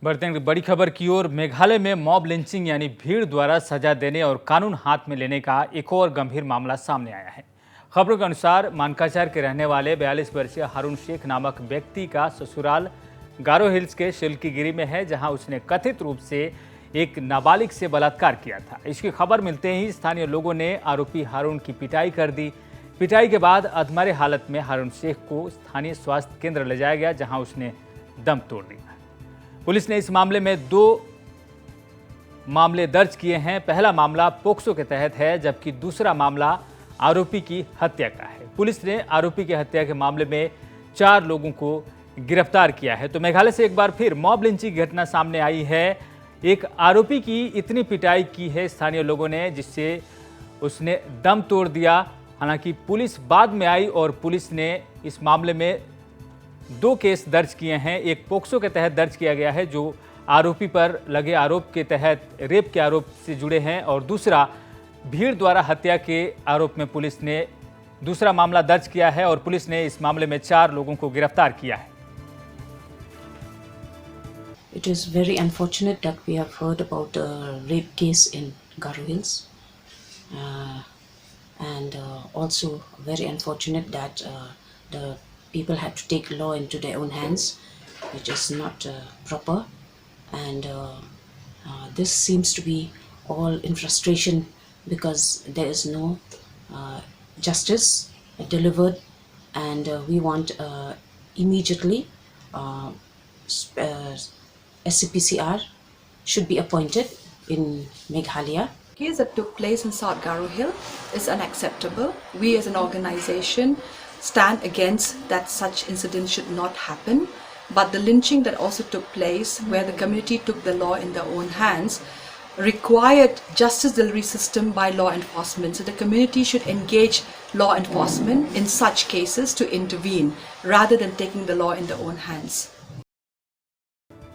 बढ़ते हैं बड़ी खबर की ओर। मेघालय में मॉब लिंचिंग यानी भीड़ द्वारा सजा देने और कानून हाथ में लेने का एक और गंभीर मामला सामने आया है। खबरों के अनुसार मानकाचार के रहने वाले 42 वर्षीय हारून शेख नामक व्यक्ति का ससुराल गारो हिल्स के शिल्कीगिरी में है, जहां उसने कथित रूप से एक नाबालिग से बलात्कार किया था। इसकी खबर मिलते ही स्थानीय लोगों ने आरोपी हारून की पिटाई कर दी। पिटाई के बाद अधमरे हालत में हारून शेख को स्थानीय स्वास्थ्य केंद्र ले जाया गया, जहां उसने दम तोड़ दिया। पुलिस ने इस मामले में 2 मामले दर्ज किए हैं। पहला मामला पोक्सो के तहत है, जबकि दूसरा मामला आरोपी की हत्या का है। पुलिस ने आरोपी की हत्या के मामले में 4 लोगों को गिरफ्तार किया है। तो मेघालय से एक बार फिर मॉब लिंचिंग की घटना सामने आई है। एक आरोपी की इतनी पिटाई की है स्थानीय लोगों ने, जिससे उसने दम तोड़ दिया। हालांकि पुलिस बाद में आई और पुलिस ने इस मामले में 2 केस दर्ज किए हैं। एक पोक्सो के तहत दर्ज किया गया है, जो आरोपी पर लगे आरोप के तहत रेप के आरोप से जुड़े हैं, और दूसरा भीड़ द्वारा हत्या के आरोप में पुलिस ने दूसरा मामला दर्ज किया है और पुलिस ने इस मामले में 4 लोगों को गिरफ्तार किया है। It is very unfortunate that we have heard about the rape case in Garo Hills, and also very unfortunate that the people had to take law into their own hands, which is not proper, and this seems to be all in frustration because there is no justice delivered, and we want immediately SCPCR should be appointed in Meghalaya. The case that took place in South Garo Hill is unacceptable. We as an organization stand against that such incidents should not happen. But the lynching that also took place, where the community took the law in their own hands, required justice delivery system by law enforcement. So the community should engage law enforcement in such cases to intervene rather than taking the law in their own hands.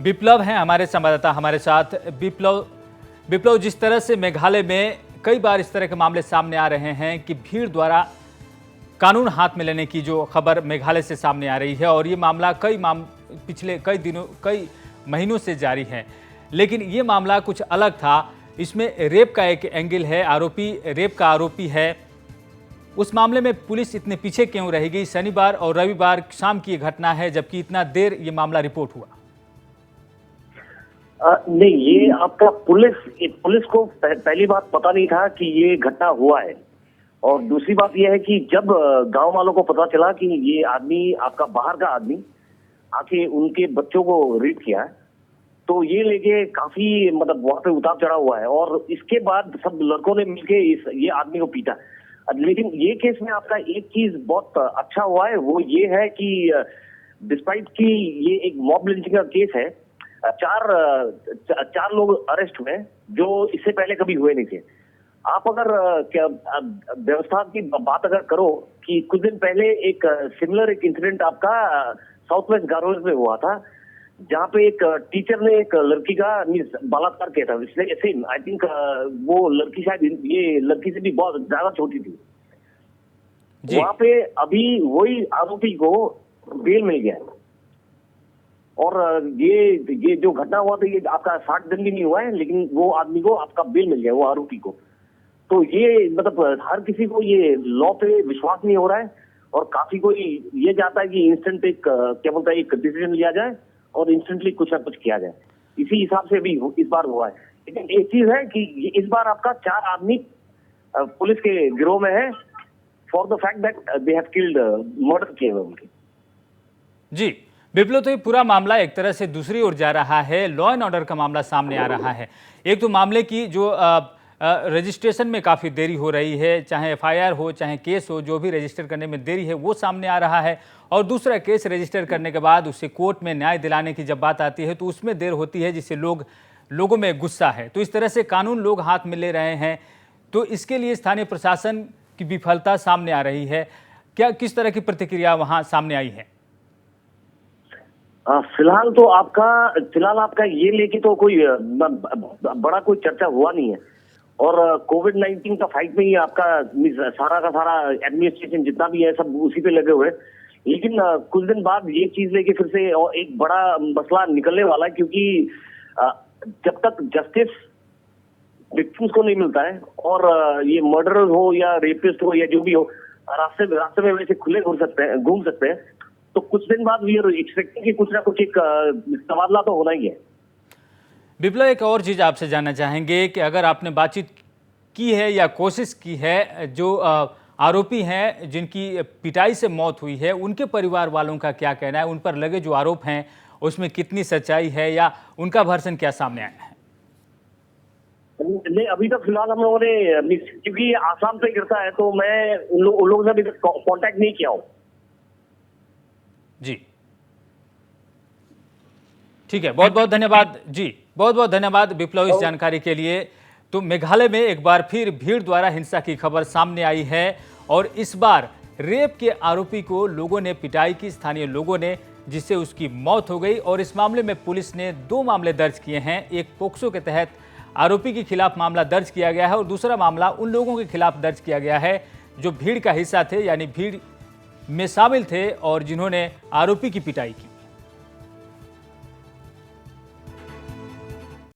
विप्लव हैं हमारे संवाददाता हमारे साथ। विप्लव, जिस तरह से मेघालय में कई बार इस तरह के मामले सामने आ रहे हैं कि भीड़ द्वारा कानून हाथ में लेने की जो खबर मेघालय से सामने आ रही है, और ये मामला पिछले कई महीनों से जारी है, लेकिन ये मामला कुछ अलग था। इसमें रेप का एक एंगल है, आरोपी रेप का आरोपी है। उस मामले में पुलिस इतने पीछे क्यों रहेगी? शनिवार और रविवार शाम की घटना है, जबकि इतना देर ये मामला रिपोर्ट हुआ। नहीं, ये आपका पुलिस को पहली बात पता नहीं था कि ये घटना हुआ है, और दूसरी बात ये है कि जब गांव वालों को पता चला कि ये आदमी आपका बाहर का आदमी आके उनके बच्चों को रेप किया है, तो ये लेके काफी वहां पे उतार चढ़ा हुआ है, और इसके बाद सब लड़कों ने मिलके ये आदमी को पीटा। लेकिन ये केस में आपका एक चीज बहुत अच्छा हुआ है, वो ये है कि डिस्पाइट कि ये एक मॉब लिंचिंग का केस है, 4 लोग अरेस्ट हुए जो इससे पहले कभी हुए नहीं थे। आप अगर व्यवस्था की बात अगर करो कि कुछ दिन पहले एक सिमिलर इंसिडेंट आपका साउथ वेस्ट गारो में हुआ था, जहाँ पे एक टीचर ने एक लड़की का बलात्कार किया था। सेम आई थिंक वो लड़की शायद ये लड़की से भी बहुत ज्यादा छोटी थी। वहां पे अभी वही आरोपी को बेल मिल गया है, और ये जो घटना हुआ था ये आपका 60 दिन भी नहीं हुआ है, लेकिन वो आदमी को आपका बेल मिल गया, वो आरोपी को। तो ये हर किसी को ये लॉ पे विश्वास नहीं हो रहा है, और काफी कोई ये चाहता है कि इंस्टेंट एक डिसीजन लिया जाए और इंस्टेंटली कुछ ना कुछ किया जाए। इसी हिसाब से भी इस बार हुआ है। लेकिन एक चीज है कि इस बार आपका 4 आदमी पुलिस के गिरोह में है, for the fact that they have killed, murder किए हुए उनके। जी विप्लव, तो ये पूरा मामला एक तरह से दूसरी ओर जा रहा है। लॉ एंड ऑर्डर का मामला सामने आ रहा है। एक तो मामले की जो रजिस्ट्रेशन में काफ़ी देरी हो रही है, चाहे एफआईआर हो चाहे केस हो, जो भी रजिस्टर करने में देरी है वो सामने आ रहा है। और दूसरा, केस रजिस्टर करने के बाद उसे कोर्ट में न्याय दिलाने की जब बात आती है तो उसमें देर होती है, जिससे लोगों में गुस्सा है। तो इस तरह से कानून लोग हाथ में ले रहे हैं, तो इसके लिए स्थानीय प्रशासन की विफलता सामने आ रही है। किस तरह की प्रतिक्रिया वहाँ सामने आई है? फिलहाल आपका ये लेके तो कोई बड़ा कोई चर्चा हुआ नहीं है, और कोविड-19 का फाइट में ही आपका सारा का सारा एडमिनिस्ट्रेशन जितना भी है सब उसी पे लगे हुए। लेकिन कुछ दिन बाद ये चीज लेके फिर से और एक बड़ा मसला निकलने वाला है, क्योंकि जब तक जस्टिस विक्टिम्स को नहीं मिलता है और ये मर्डरर हो या रेपिस्ट हो या जो भी हो, रास्ते में वैसे खुले घूम सकते हैं, तो कुछ दिन बाद वी आर एक्सपेक्टिंग कि कुछ ना कुछ एक तबादला तो होना ही है। विप्लव, एक और चीज़ आपसे जानना चाहेंगे कि अगर आपने बातचीत की है या कोशिश की है, जो आरोपी हैं जिनकी पिटाई से मौत हुई है, उनके परिवार वालों का क्या कहना है? उन पर लगे जो आरोप हैं उसमें कितनी सच्चाई है या उनका वर्जन क्या सामने आया है? नहीं, अभी तक फिलहाल हम लोगों ने, क्योंकि आसाम से गिरता है तो मैं उन लोगों से अभी तक कांटेक्ट नहीं किया हूँ। जी ठीक है, बहुत बहुत धन्यवाद जी, बहुत बहुत धन्यवाद विप्लव इस जानकारी के लिए। तो मेघालय में एक बार फिर भीड़ द्वारा हिंसा की खबर सामने आई है और इस बार रेप के आरोपी को लोगों ने पिटाई की, स्थानीय लोगों ने, जिससे उसकी मौत हो गई। और इस मामले में पुलिस ने 2 मामले दर्ज किए हैं। एक पोक्सो के तहत आरोपी के खिलाफ मामला दर्ज किया गया है और दूसरा मामला उन लोगों के खिलाफ दर्ज किया गया है जो भीड़ का हिस्सा थे, यानी भीड़ में शामिल थे और जिन्होंने आरोपी की पिटाई की।